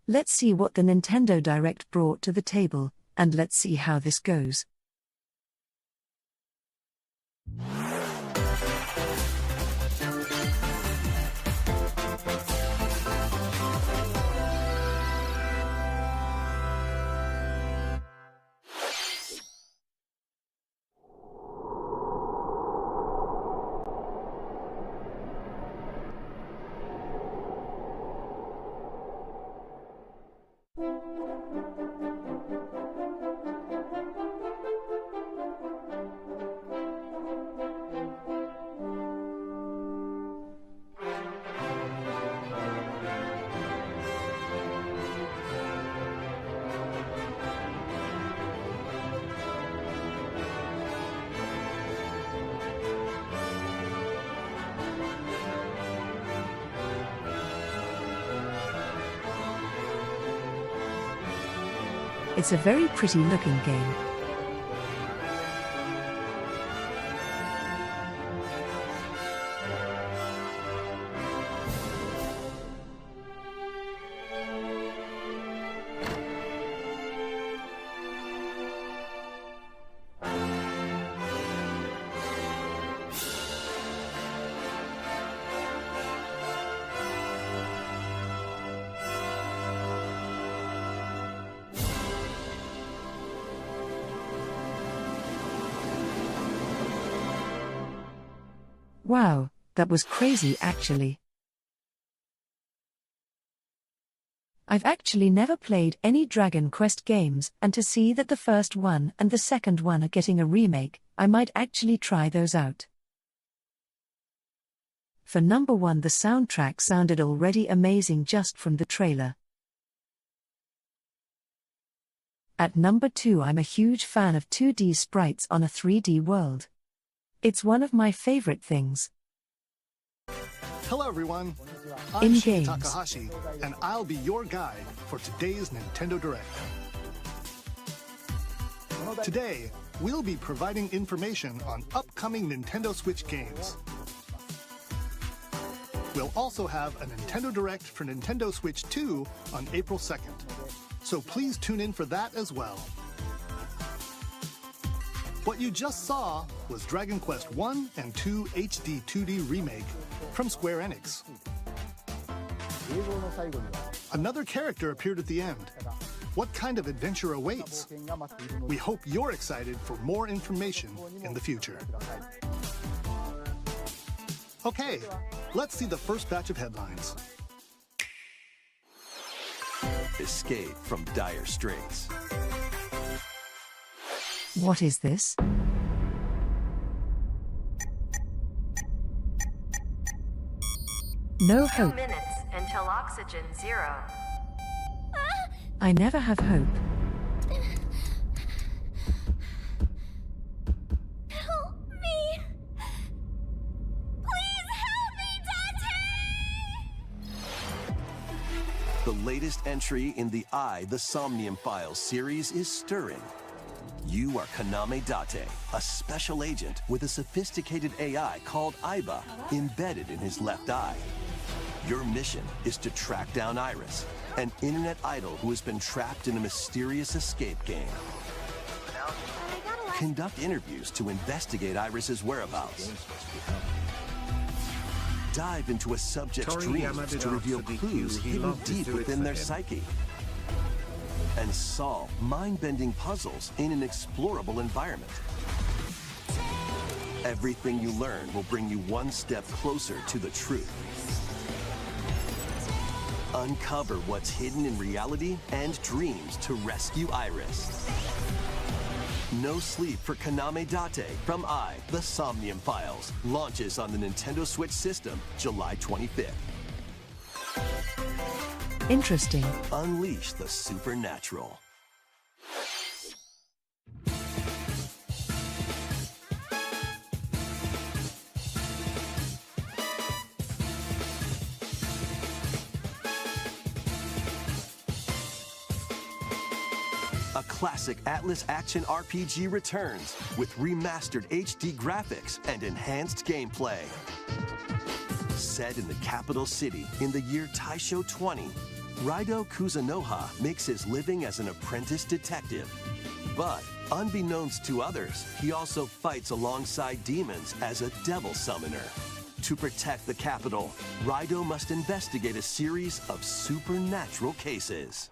Let's see what the Nintendo Direct brought to the table, and let's see how this goes. It's a very pretty looking game. Wow, that was crazy actually. I've actually never played any Dragon Quest games, and to see that the first one and the second one are getting a remake, I might actually try those out. For number 1, the soundtrack sounded already amazing just from the trailer. At number 2, I'm a huge fan of 2D sprites on a 3D world. It's one of my favorite things. Hello everyone, In I'm Shin games. Takahashi, and I'll be your guide for today's Nintendo Direct. Today, we'll be providing information on upcoming Nintendo Switch games. We'll also have a Nintendo Direct for Nintendo Switch 2 on April 2nd, so please tune in for that as well. What you just saw was Dragon Quest 1 and 2 HD 2D Remake from Square Enix. Another character appeared at the end. What kind of adventure awaits? We hope you're excited for more information in the future. Okay, let's see the first batch of headlines. Escape from dire straits. What is this? No 2 hope. minutes until oxygen 0. I never have hope. Help me! Please help me, Dante! The latest entry in the The Somnium Files series is stirring. You are Kaname Date, a special agent with a sophisticated AI called Aiba embedded in his left eye. Your mission is to track down Iris, an internet idol who has been trapped in a mysterious escape game. Conduct interviews to investigate Iris's whereabouts. Dive into a subject's dreams to reveal clues hidden deep within their psyche. And solve mind-bending puzzles in an explorable environment. Everything you learn will bring you one step closer to the truth. Uncover what's hidden in reality and dreams to rescue Iris. No Sleep for Kaname Date from The Somnium Files launches on the Nintendo Switch system July 25th. Interesting. Unleash the supernatural. A classic Atlas action RPG returns with remastered HD graphics and enhanced gameplay. Set in the capital city in the year Taisho 20, Raido Kuzunoha makes his living as an apprentice detective. But, unbeknownst to others, he also fights alongside demons as a devil summoner. To protect the capital, Raido must investigate a series of supernatural cases.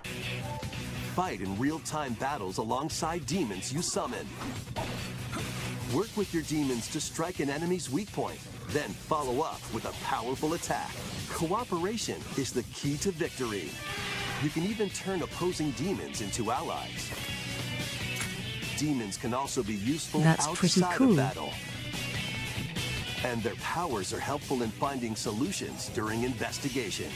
Fight in real-time battles alongside demons you summon. Work with your demons to strike an enemy's weak point, then follow up with a powerful attack. Cooperation is the key to victory. You can even turn opposing demons into allies. Demons can also be useful outside of battle. And their powers are helpful in finding solutions during investigations.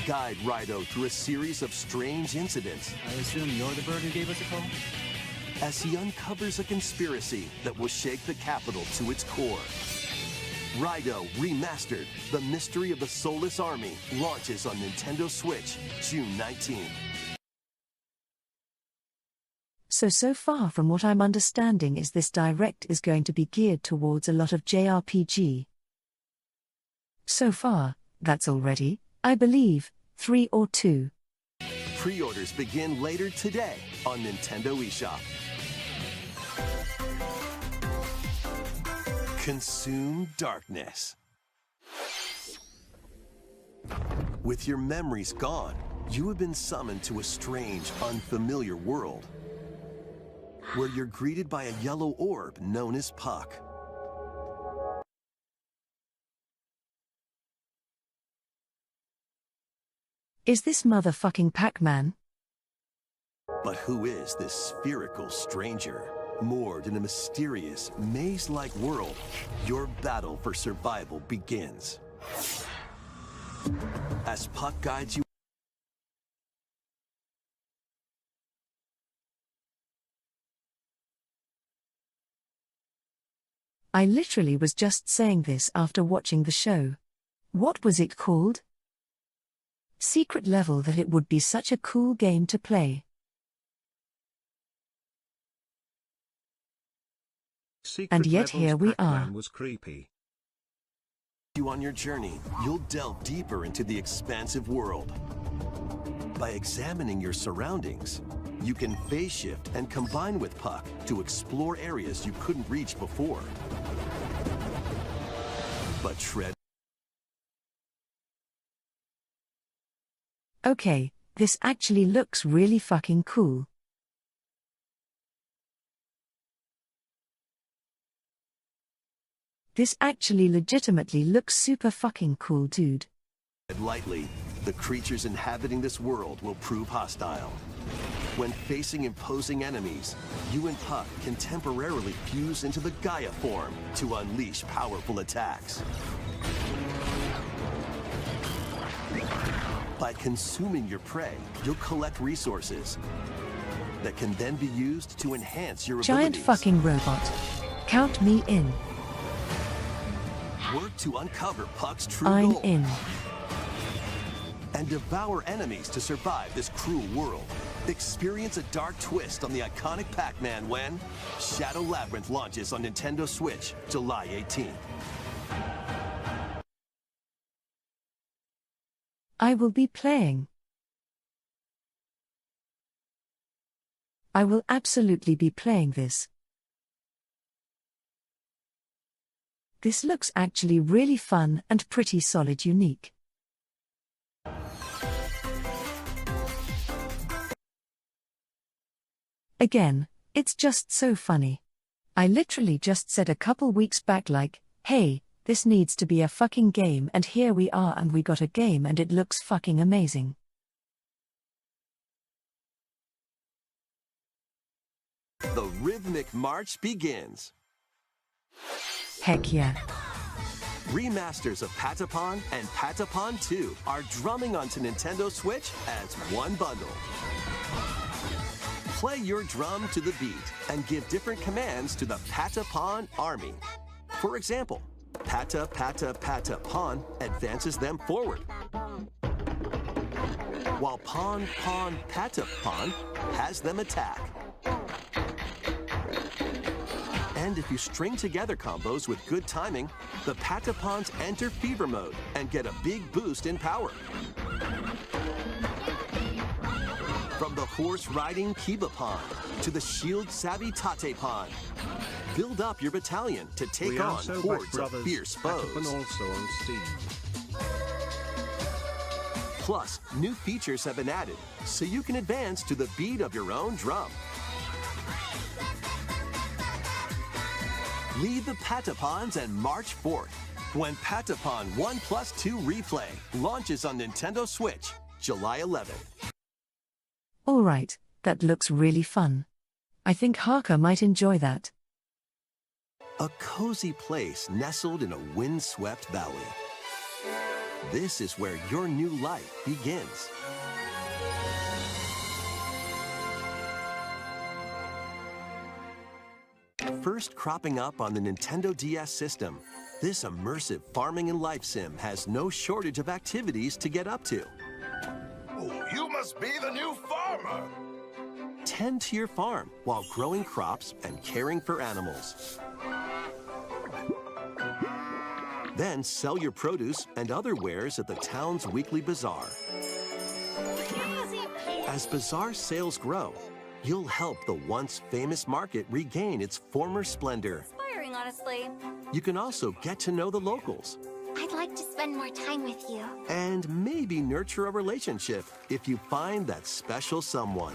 Guide Raido through a series of strange incidents. I assume you're the bird who gave us a call? As he uncovers a conspiracy that will shake the capital to its core. Raido Remastered, The Mystery of the Soulless Army, launches on Nintendo Switch, June 19th. So far from what I'm understanding is this direct is going to be geared towards a lot of JRPG. So far, that's already, I believe, 3 or 2. Pre-orders begin later today on Nintendo eShop. Consume darkness. With your memories gone, you have been summoned to a strange, unfamiliar world, where you're greeted by a yellow orb known as Puck. Is this motherfucking Pac-Man? But who is this spherical stranger? Moored in a mysterious, maze-like world, your battle for survival begins. As Puck guides you, I literally was just saying this after watching the show. What was it called? Secret Level. That it would be such a cool game to play. And yet here we are. Was creepy. You on your journey, you'll delve deeper into the expansive world. By examining your surroundings, you can phase shift and combine with Puck to explore areas you couldn't reach before. But tread. Okay, this actually looks really fucking cool. This actually legitimately looks super fucking cool, dude. Lightly, the creatures inhabiting this world will prove hostile. When facing imposing enemies, you and Puck can temporarily fuse into the Gaia form to unleash powerful attacks. By consuming your prey, you'll collect resources that can then be used to enhance your Giant abilities. fucking robot. Count me in. Work to uncover Puck's true I'm goal. in. And devour enemies to survive this cruel world. Experience a dark twist on the iconic Pac-Man when Shadow Labyrinth launches on Nintendo Switch, July 18th. I will be playing. I will absolutely be playing this. This looks actually really fun and pretty solid unique. Again, it's just so funny. I literally just said a couple weeks back like, hey, this needs to be a fucking game, and here we are and we got a game and it looks fucking amazing. The rhythmic march begins. Heck yeah. Remasters of Patapon and Patapon 2 are drumming onto Nintendo Switch as one bundle. Play your drum to the beat and give different commands to the Patapon army. For example, Pata Pata Pata Pawn advances them forward, while Pawn Pawn Pata Pawn has them attack. And if you string together combos with good timing, the Patapons enter fever mode and get a big boost in power. From the horse-riding Kiba Pond to the shield-savvy Tate Pond, build up your battalion to take on hordes of fierce foes. Also on Steam. Plus, new features have been added, so you can advance to the beat of your own drum. Leave the Patapons and march forth when Patapon 1+2 Replay launches on Nintendo Switch, July 11th. Alright, that looks really fun. I think Haka might enjoy that. A cozy place nestled in a windswept valley. This is where your new life begins. First cropping up on the Nintendo DS system, this immersive farming and life sim has no shortage of activities to get up to. Oh, you must be the new farmer! Tend to your farm while growing crops and caring for animals. Then sell your produce and other wares at the town's weekly bazaar. As bazaar sales grow, you'll help the once famous market regain its former splendor. Inspiring, honestly. You can also get to know the locals I'd like to spend more time with you. and maybe nurture a relationship if you find that special someone.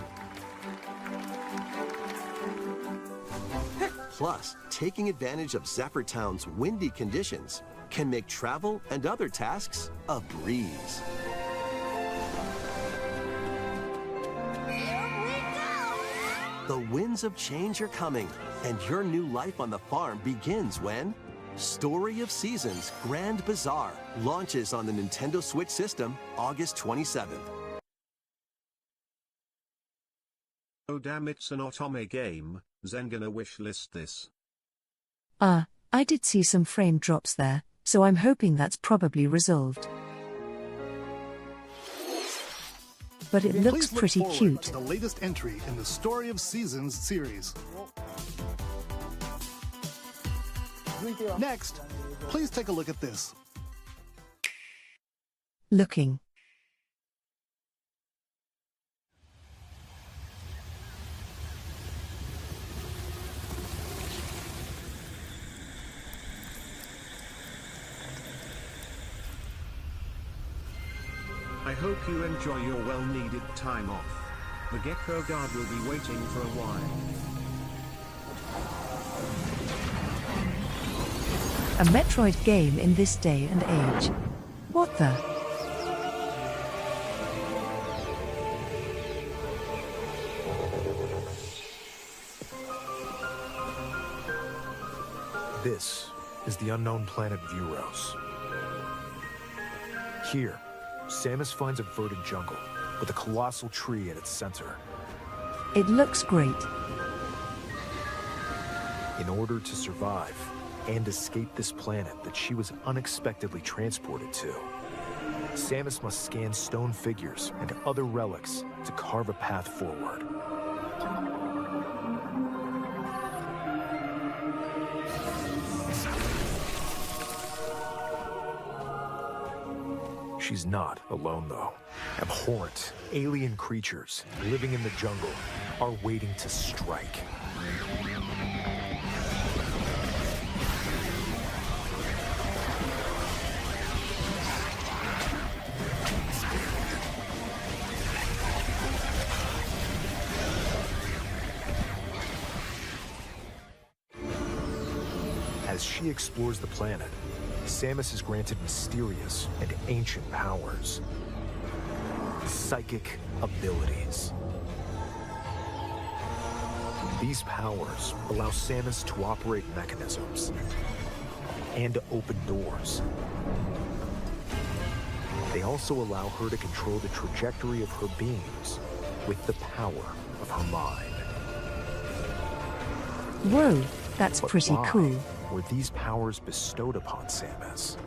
Plus, taking advantage of Zephyr Town's windy conditions can make travel and other tasks a breeze. Here we go! The winds of change are coming, and your new life on the farm begins when Story of Seasons Grand Bazaar launches on the Nintendo Switch system August 27th. Oh damn, it's an otome game. Zen gonna wishlist this. I did see some frame drops there, so I'm hoping that's probably resolved. But it looks Please look pretty forward cute. to the latest entry in the Story of Seasons series. Next, please take a look at this. Looking. I hope you enjoy your well-needed time off. The Gecko guard will be waiting for a while. A Metroid game in this day and age. What the? This is the unknown planet Vuros. Here, Samus finds a verdant jungle with a colossal tree at its center. It looks great. In order to survive and escape this planet that she was unexpectedly transported to, Samus must scan stone figures and other relics to carve a path forward. She's not alone, though. Abhorrent, alien creatures living in the jungle are waiting to strike. As she explores the planet, Samus is granted mysterious and ancient powers. Psychic abilities. These powers allow Samus to operate mechanisms and to open doors. They also allow her to control the trajectory of her beams with the power of her mind. Whoa, that's But pretty why cool. were these powers bestowed upon Samus?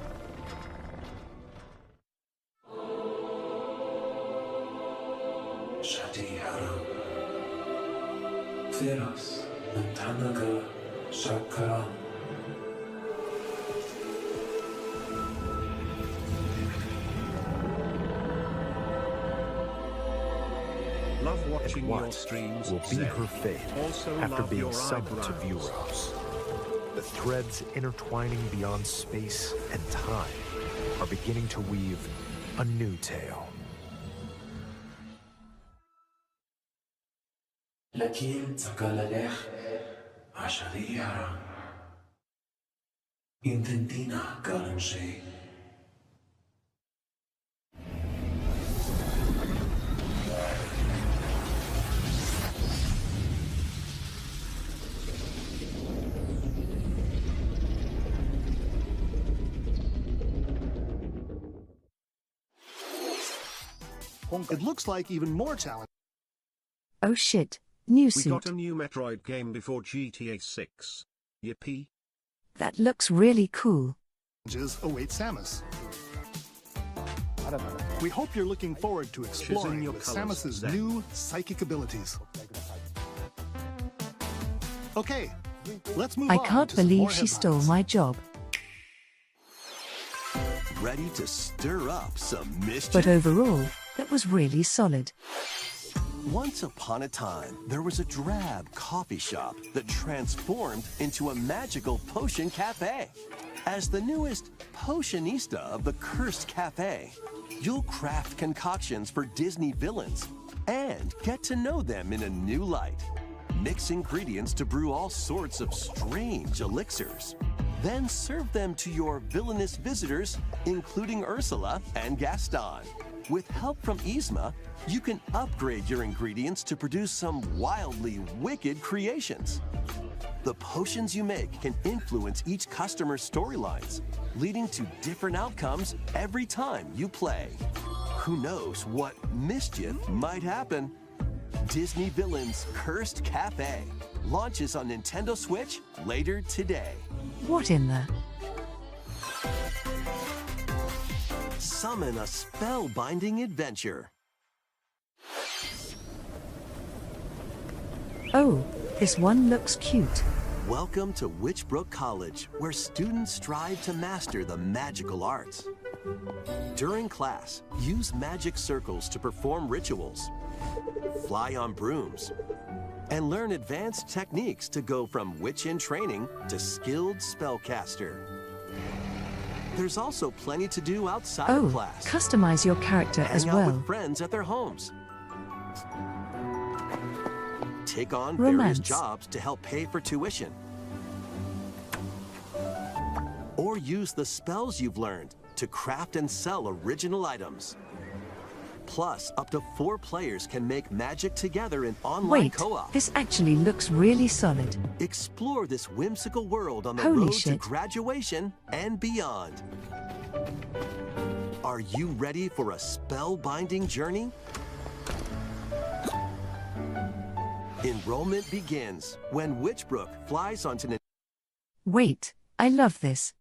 Feroz, Antanaga, Love watching And your what streams. will be Zen. her fate Also after love being your summoned to eyebrows. Vshojo? The threads intertwining beyond space and time are beginning to weave a new tale. لكن تكالاليخ عشرية intentina kalanshi. It looks like even more challenges Oh shit, new We suit. got a new Metroid game before GTA 6. Yippee. That looks really cool. await Samus. We hope you're looking forward to exploring your with colors, Samus's Zen. new psychic abilities. Okay, let's move I on can't to some believe more she stole headlines. my job. Ready to stir up some mischief? But overall, that was really solid. Once upon a time, there was a drab coffee shop that transformed into a magical potion cafe. As the newest potionista of the cursed cafe, you'll craft concoctions for Disney villains and get to know them in a new light. Mix ingredients to brew all sorts of strange elixirs. Then serve them to your villainous visitors, including Ursula and Gaston. With help from Yzma, you can upgrade your ingredients to produce some wildly wicked creations. The potions you make can influence each customer's storylines, leading to different outcomes every time you play. Who knows what mischief might happen? Disney Villains Cursed Cafe launches on Nintendo Switch later today. What in the? Summon a spellbinding adventure. Oh, this one looks cute. Welcome to Witchbrook College, where students strive to master the magical arts. During class, use magic circles to perform rituals, fly on brooms, and learn advanced techniques to go from witch in training to skilled spellcaster. There's also plenty to do outside Oh, of class. customize your character Hang as out well. with friends at their homes. Take on Romance. various jobs to help pay for tuition. Or use the spells you've learned to craft and sell original items. Plus, up to 4 players can make magic together in online Wait, co-op. this actually looks really solid. Explore this whimsical world on the Holy road to shit. graduation and beyond. Are you ready for a spellbinding journey? Enrollment begins when Witchbrook flies onto Wait, I love this.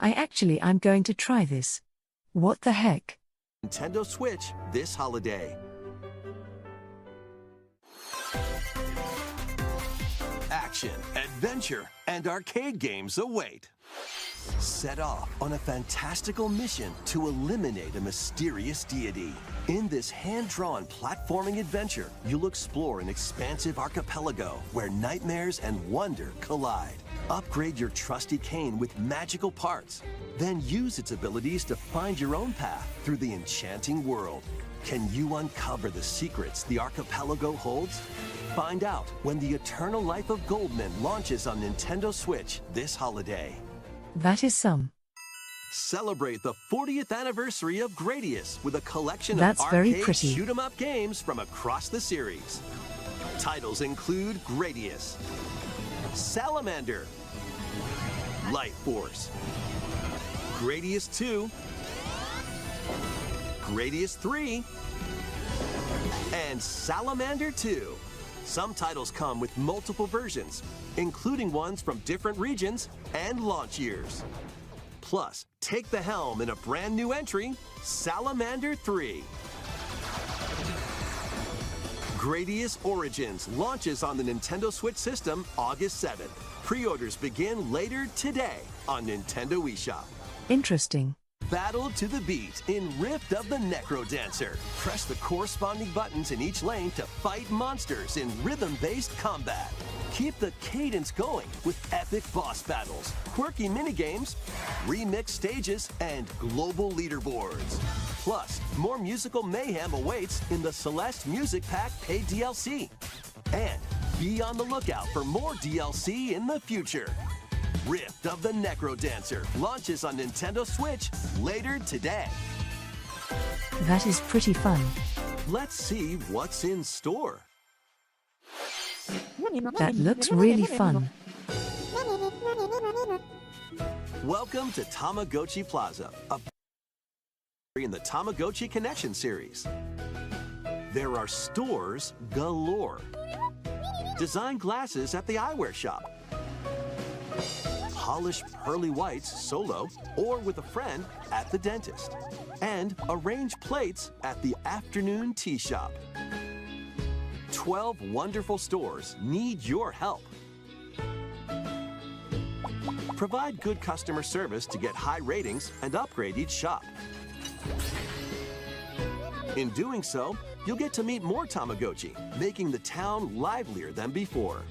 I'm going to try this. What the heck? Nintendo Switch this holiday. Action, adventure, and arcade games await. Set off on a fantastical mission to eliminate a mysterious deity. In this hand-drawn platforming adventure, you'll explore an expansive archipelago where nightmares and wonder collide. Upgrade your trusty cane with magical parts. Then use its abilities to find your own path through the enchanting world. Can you uncover the secrets the archipelago holds? Find out when the Eternal Life of Goldman launches on Nintendo Switch this holiday. That is some. Celebrate the 40th anniversary of Gradius with a collection That's of very arcade pretty. shoot-'em-up games from across the series. Titles include Gradius, Salamander, Light Force, Gradius 2, Gradius 3, and Salamander 2. Some titles come with multiple versions, including ones from different regions and launch years. Plus, take the helm in a brand new entry, Salamander 3. Gradius Origins launches on the Nintendo Switch system August 7th. Pre-orders begin later today on Nintendo eShop. Interesting. Battle to the beat in Rift of the Necrodancer. Press the corresponding buttons in each lane to fight monsters in rhythm-based combat. Keep the cadence going with epic boss battles, quirky minigames, remix stages, and global leaderboards. Plus, more musical mayhem awaits in the Celeste Music Pack paid DLC. And be on the lookout for more DLC in the future. Rift of the Necrodancer launches on Nintendo Switch later today. That is pretty fun. Let's see what's in store. That looks really fun. Welcome to Tamagotchi Plaza, a in the Tamagotchi Connection series. There are stores galore. Design glasses at the eyewear shop. Polish pearly whites solo or with a friend at the dentist. And arrange plates at the afternoon tea shop. 12 wonderful stores need your help. Provide good customer service to get high ratings and upgrade each shop. In doing so, you'll get to meet more Tamagotchi, making the town livelier than before.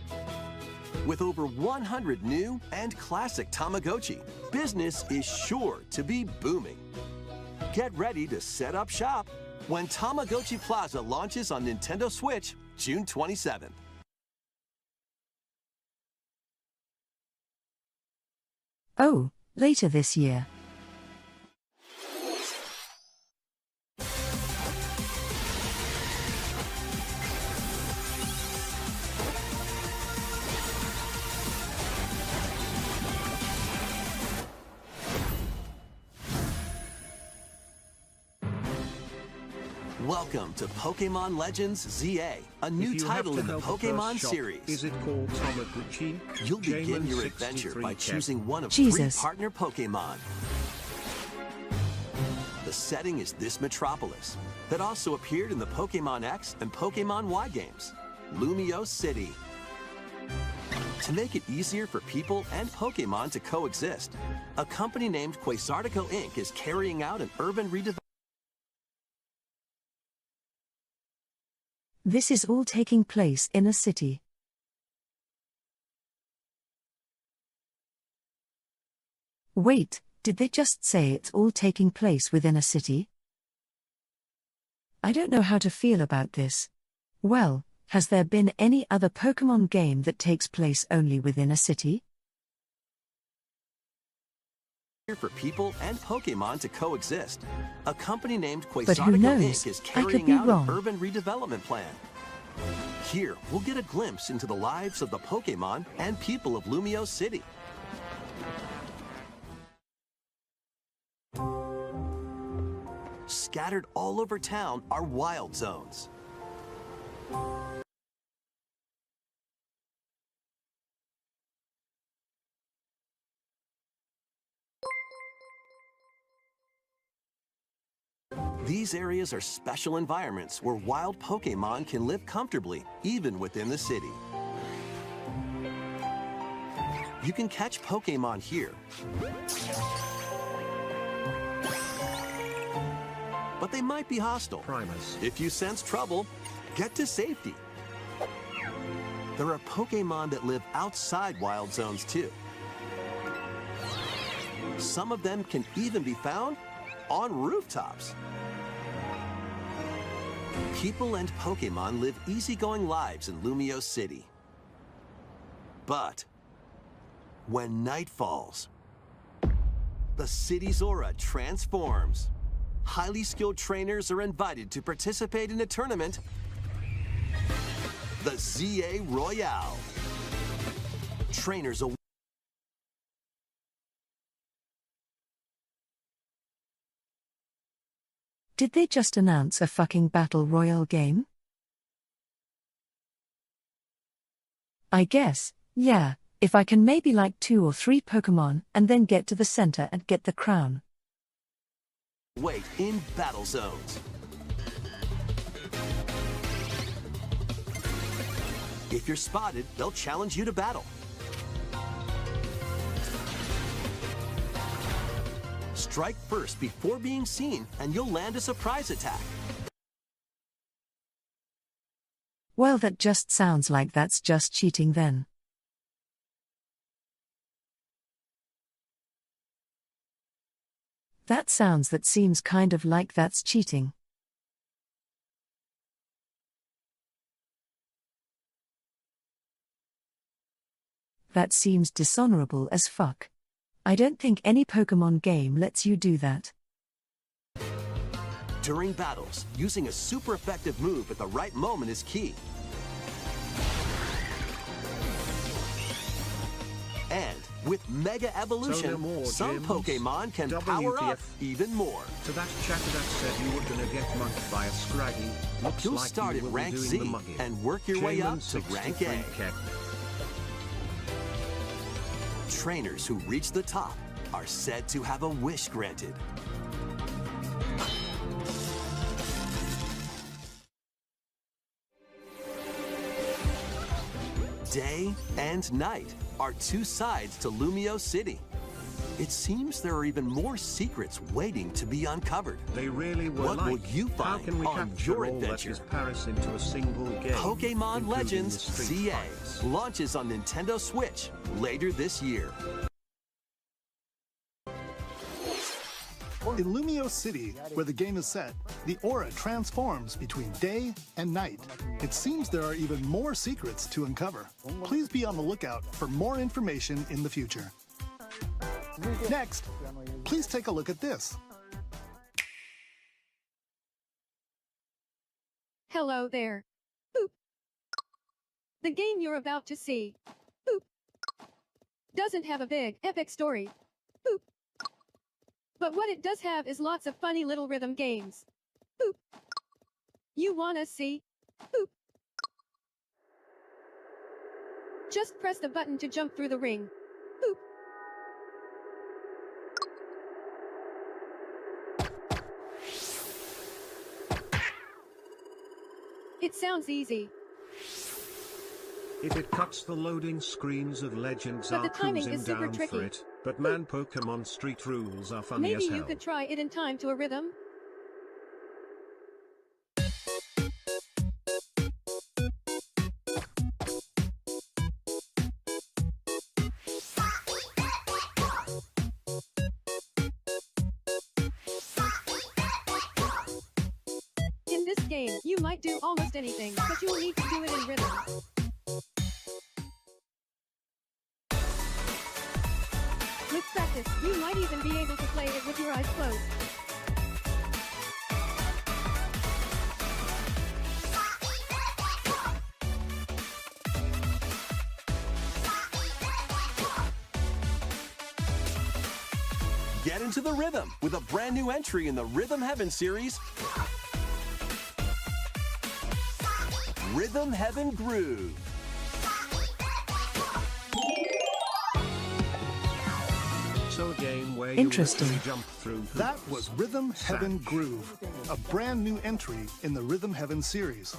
With over 100 new and classic Tamagotchi, business is sure to be booming. Get ready to set up shop when Tamagotchi Plaza launches on Nintendo Switch June 27th. Oh, later this year. Welcome to Pokemon Legends ZA, a new title in the Pokemon series. Is it called Tamagotchi? You'll begin your adventure by choosing one of Jesus. 3 partner Pokemon. The setting is this metropolis that also appeared in the Pokemon X and Pokemon Y games, Lumio City. To make it easier for people and Pokemon to coexist, a company named Quasartico Inc. is carrying out an urban redevelopment. This is all taking place in a city. Wait, did they just say it's all taking place within a city? I don't know how to feel about this. Well, has there been any other Pokemon game that takes place only within a city? For people and Pokemon to coexist. A company named But who Quasartico knows? Inc. is I could carrying be out wrong. an urban redevelopment plan. Here, we'll get a glimpse into the lives of the Pokemon and people of Lumio City. Scattered all over town are wild zones. These areas are special environments where wild Pokemon can live comfortably, even within the city. You can catch Pokemon here. But they might be hostile. Primus. If you sense trouble, get to safety. There are Pokemon that live outside wild zones too. Some of them can even be found on rooftops. People and Pokemon live easygoing lives in Lumio City. But when night falls, the city's aura transforms. Highly skilled trainers are invited to participate in a tournament, the ZA Royale. Trainers Did they just announce a fucking Battle Royale game? I guess, yeah, if I can maybe like 2 or 3 Pokemon and then get to the center and get the crown. wait in battle zones. If you're spotted, they'll challenge you to battle. Strike first before being seen, and you'll land a surprise attack. Well, that just sounds like that's just cheating then. That seems kind of like that's cheating. That seems dishonorable as fuck. I don't think any Pokemon game lets you do that. During battles, using a super effective move at the right moment is key. And with Mega Evolution, some Pokemon can power up even more. To that chatter that said you were gonna get mugged by a Scraggy, looks You'll like start you at will rank be doing Z the mugging. and work your way up to Shaman rank 63 A. Trainers who reach the top are said to have a wish granted. Day and night are two sides to Lumio City. It seems there are even more secrets waiting to be uncovered. They really were. What will you How find can we on capture your all adventure? that is Paris into a single game? Pokemon including Legends the street CA fights? launches on Nintendo Switch later this year. In Lumio City, where the game is set, the aura transforms between day and night. It seems there are even more secrets to uncover. Please be on the lookout for more information in the future. Next, please take a look at this. Hello there. Boop. The game you're about to see, boop, doesn't have a big, epic story. Boop. But what it does have is lots of funny little rhythm games. Boop. You wanna see? Boop. Just press the button to jump through the ring. Boop. It sounds easy. If it cuts the loading screens of Legends But are the timing cruising is super down tricky. for it, but man, Pokemon Street rules are funny Maybe as hell. you could try it in time to a rhythm. In this game, you might do almost anything, but you'll need to do it in rhythm. With practice, you might even be able to play it with your eyes closed. Get into the rhythm with a brand new entry in the Rhythm Heaven series, Rhythm Heaven Groove. So a game where Interesting. you literally jump through That hoops. was Rhythm Heaven Sand. Groove, a brand new entry in the Rhythm Heaven series.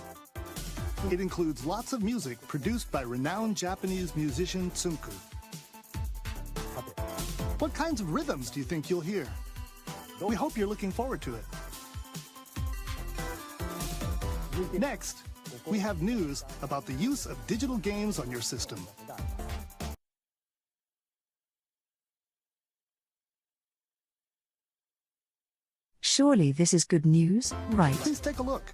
It includes lots of music produced by renowned Japanese musician Tsunku. What kinds of rhythms do you think you'll hear? We hope you're looking forward to it. Next, we have news about the use of digital games on your system. Surely this is good news, right? Please take a look.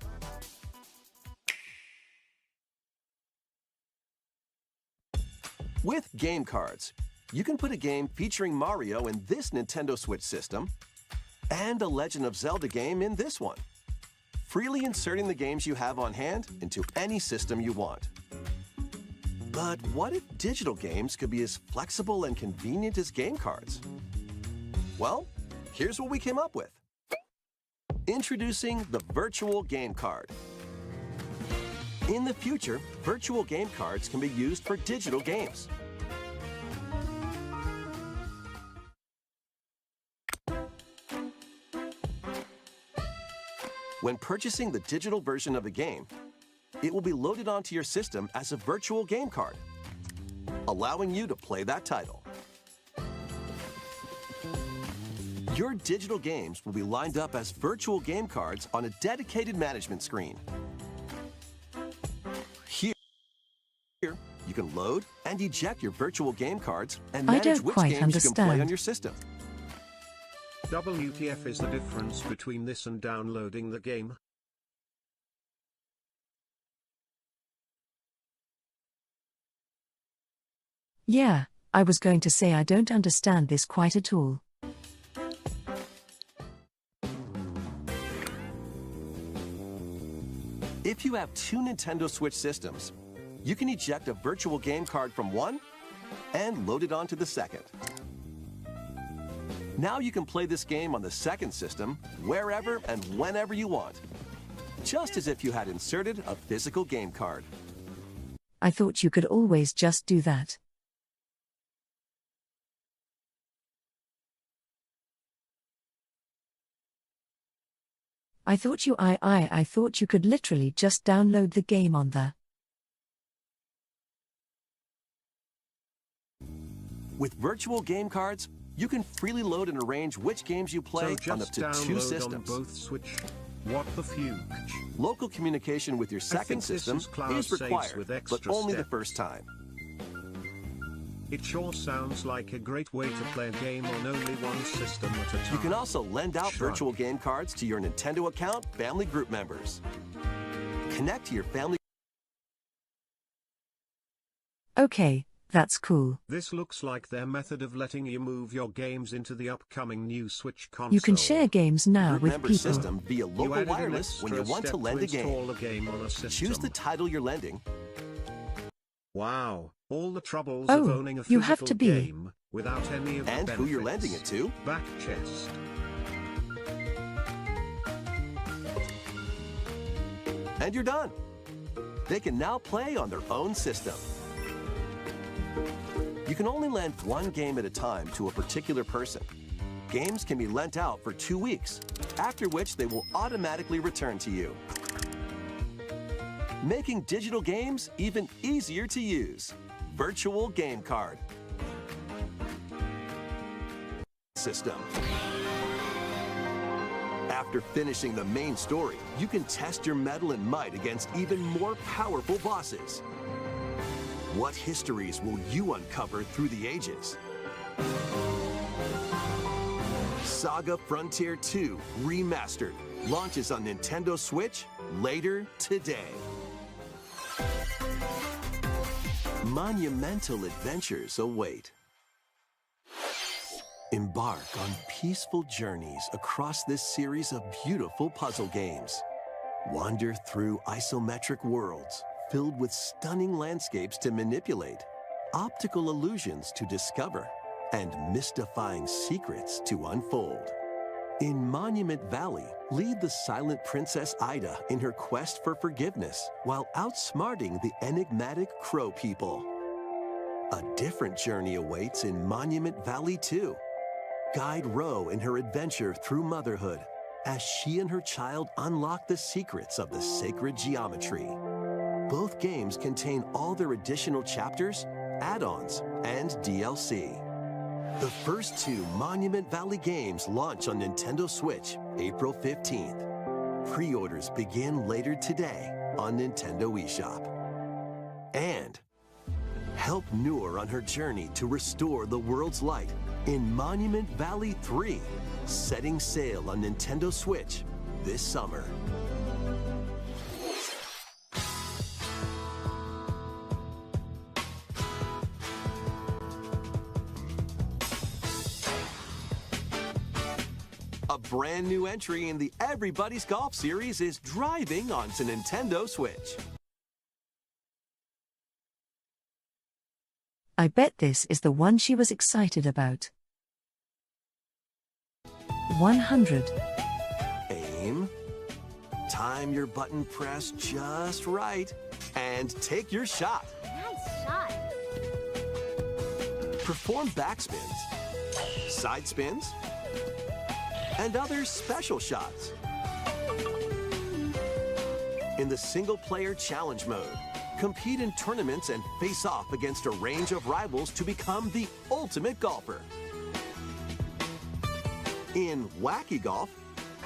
With game cards, you can put a game featuring Mario in this Nintendo Switch system and a Legend of Zelda game in this one, freely inserting the games you have on hand into any system you want. But what if digital games could be as flexible and convenient as game cards? Well, here's what we came up with. Introducing the Virtual Game Card. In the future, virtual game cards can be used for digital games. When purchasing the digital version of the game, it will be loaded onto your system as a virtual game card, allowing you to play that title. Your digital games will be lined up as virtual game cards on a dedicated management screen. Here, you can load and eject your virtual game cards and manage which games you can play on your system. WTF is the difference between this and downloading the game? Yeah, I was going to say I don't understand this quite at all. If you have two Nintendo Switch systems, you can eject a virtual game card from one and load it onto the second. Now you can play this game on the second system wherever and whenever you want, just as if you had inserted a physical game card. I thought you could always just do that. I thought you could literally just download the game on the. With virtual game cards, you can freely load and arrange which games you play on up to two systems. On both Switch. What the fuge? Local communication with your second system is required, but only the first time. It sure sounds like a great way to play a game on only one system at a time. You can also lend out virtual game cards to your Nintendo account family group members. Connect to your family. Okay, that's cool. This looks like their method of letting you move your games into the upcoming new Switch console. You can share games now Group with member people. System via local wireless when you want to lend a game. On a system. Choose the title you're lending. Wow, all the troubles of owning a physical you have to be. game without any of the and benefits. Who you're lending it to. Back chest. And you're done. They can now play on their own system. You can only lend one game at a time to a particular person. Games can be lent out for 2 weeks, after which they will automatically return to you. Making digital games even easier to use. Virtual Game Card System. After finishing the main story, you can test your mettle and might against even more powerful bosses. What histories will you uncover through the ages? Saga Frontier 2 Remastered launches on Nintendo Switch later today. Monumental adventures await. Embark on peaceful journeys across this series of beautiful puzzle games. Wander through isometric worlds filled with stunning landscapes to manipulate, optical illusions to discover, and mystifying secrets to unfold. In Monument Valley, lead the silent Princess Ida in her quest for forgiveness while outsmarting the enigmatic Crow people. A different journey awaits in Monument Valley 2. Guide Ro in her adventure through motherhood as she and her child unlock the secrets of the sacred geometry. Both games contain all their additional chapters, add-ons, and DLC. The first 2 Monument Valley games launch on Nintendo Switch April 15th. Pre-orders begin later today on Nintendo eShop. And help Noor on her journey to restore the world's light in Monument Valley 3, setting sail on Nintendo Switch this summer. A brand new entry in the Everybody's Golf series is driving onto Nintendo Switch. I bet this is the one she was excited about. 100. Aim. Time your button press just right. And take your shot. Nice shot. Perform backspins, side spins, and other special shots. In the single-player challenge mode, compete in tournaments and face off against a range of rivals to become the ultimate golfer. In Wacky Golf,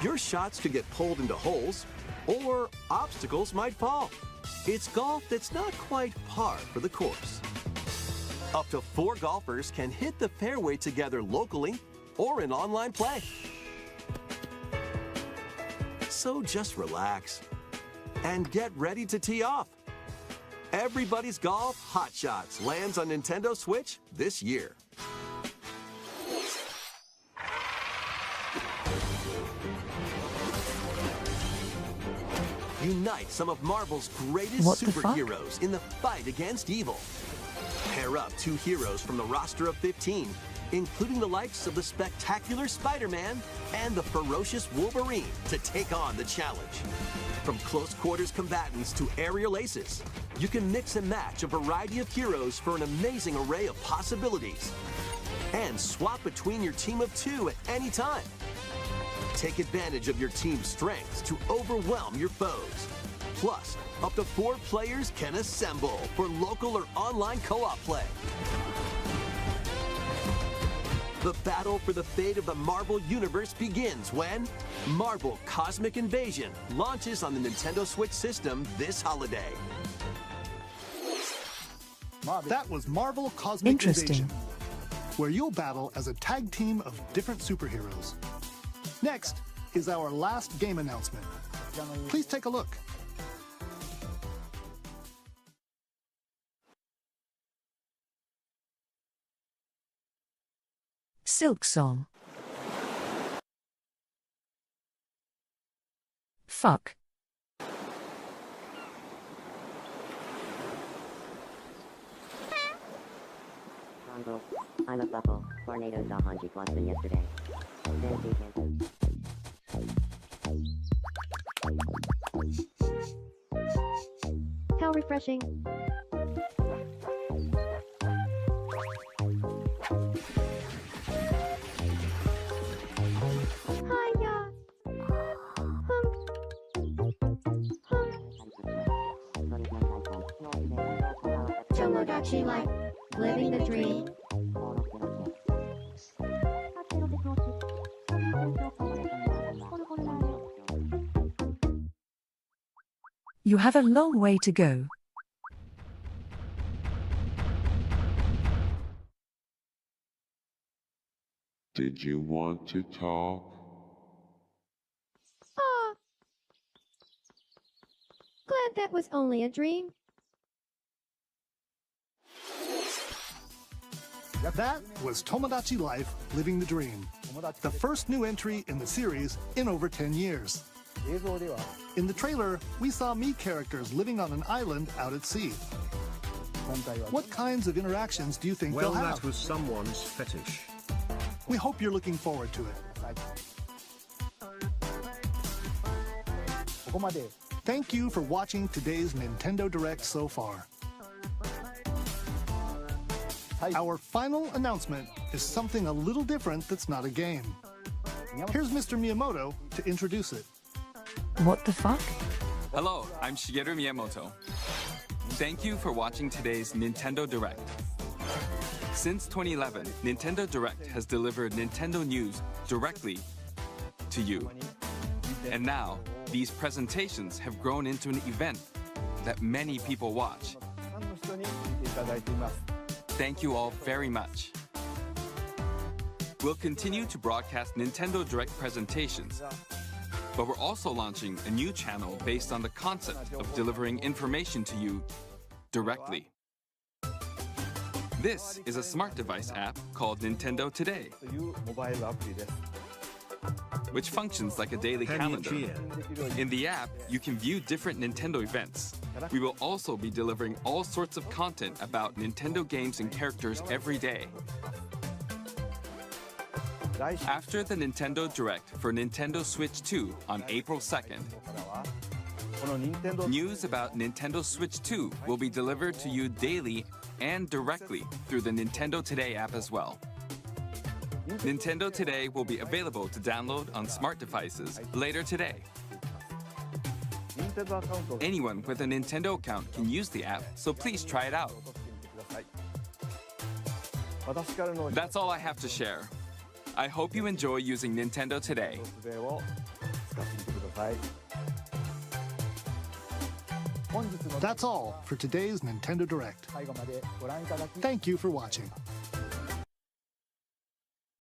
your shots could get pulled into holes, or obstacles might fall. It's golf that's not quite par for the course. Up to 4 golfers can hit the fairway together locally or in online play. So just relax and get ready to tee off. Everybody's Golf Hot Shots lands on Nintendo Switch this year. Unite some of Marvel's greatest superheroes in the fight against evil. Pair up 2 heroes from the roster of 15, including the likes of the spectacular Spider-Man and the ferocious Wolverine, to take on the challenge. From close quarters combatants to aerial aces, you can mix and match a variety of heroes for an amazing array of possibilities. And swap between your team of 2 at any time. Take advantage of your team's strengths to overwhelm your foes. Plus, up to 4 players can assemble for local or online co-op play. The battle for the fate of the Marvel Universe begins when Marvel Cosmic Invasion launches on the Nintendo Switch system this holiday. That was Marvel Cosmic Invasion, where you'll battle as a tag team of different superheroes. Next is our last game announcement. Please take a look. Silk Song. Fuck. Congo, I'm a buckle. Tornadoes off on G-Plus than yesterday. How refreshing. Hiya. Tomodachi life. Living the dream. You have a long way to go. Did you want to talk? Ah. Glad that was only a dream. That was Tomodachi Life, Living the Dream, the first new entry in the series in over 10 years. In the trailer, we saw Mii characters living on an island out at sea. What kinds of interactions do you think they'll have? Well, that was someone's fetish. We hope you're looking forward to it. Thank you for watching today's Nintendo Direct so far. Our final announcement is something a little different that's not a game. Here's Mr. Miyamoto to introduce it. What the fuck? Hello, I'm Shigeru Miyamoto. Thank you for watching today's Nintendo Direct. Since 2011, Nintendo Direct has delivered Nintendo news directly to you. And now, these presentations have grown into an event that many people watch. Thank you all very much. We'll continue to broadcast Nintendo Direct presentations, but we're also launching a new channel based on the concept of delivering information to you directly. This is a smart device app called Nintendo Today, which functions like a daily calendar. In the app, you can view different Nintendo events. We will also be delivering all sorts of content about Nintendo games and characters every day. After the Nintendo Direct for Nintendo Switch 2 on April 2nd, news about Nintendo Switch 2 will be delivered to you daily and directly through the Nintendo Today app as well. Nintendo Today will be available to download on smart devices later today. Anyone with a Nintendo account can use the app, so please try it out. That's all I have to share. I hope you enjoy using Nintendo today. That's all for today's Nintendo Direct. Thank you for watching.